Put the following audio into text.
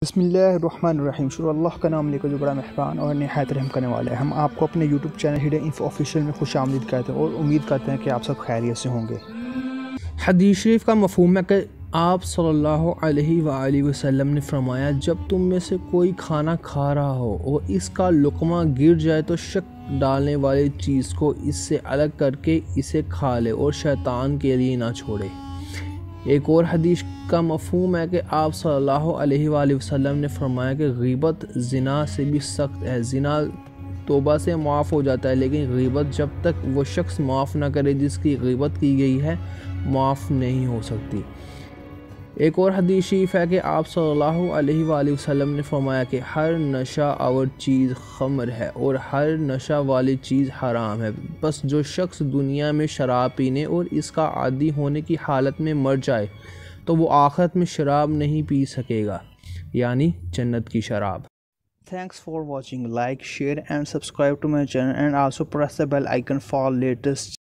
بسم اللہ الرحمن الرحیم. شروع اللہ کا نام لے کر جو بڑا مہربان اور نہایت رحم کرنے والا ہے. ہم آپ کو اپنے YouTube channel hidden info official میں خوش آمدید کہتے ہیں اور امید کرتے ہیں کہ آپ سب خیریت سے ہوں گے. حدیث شریف کا مفہوم ہے کہ آپ صلی اللہ علیہ وآلہ وسلم نے فرمایا، جب تم میں سے کوئی کھانا کھا رہا ہو اور اس کا لقمہ گر جائے تو شک ڈالنے والی چیز کو اس سے الگ کر کے اسے کھا لے اور شیطان کے لیے نہ چھوڑے. ایک اور حدیث کا مفہوم ہے کہ آپ صلی اللہ علیہ وآلہ وسلم نے فرمایا کہ غیبت زنا سے بھی سخت ہے. زنا توبہ سے معاف ہو جاتا ہے، لیکن غیبت جب تک وہ شخص معاف نہ کرے جس کی غیبت کی گئی ہے معاف نہیں ہو سکتی. ایک اور حدیث شریف ہے کہ آپ صلی اللہ علیہ وآلہ وسلم نے فرمایا کہ ہر نشہ آور چیز خمر ہے اور ہر نشہ والی چیز حرام ہے. بس جو شخص دنیا میں شراب پینے اور اس کا عادی ہونے کی حالت میں مر جائے تو وہ آخرت میں شراب نہیں پی سکے گا، یعنی جنت کی شراب. Thanks for watching. Like, share and subscribe to my channel and also press the bell icon for latest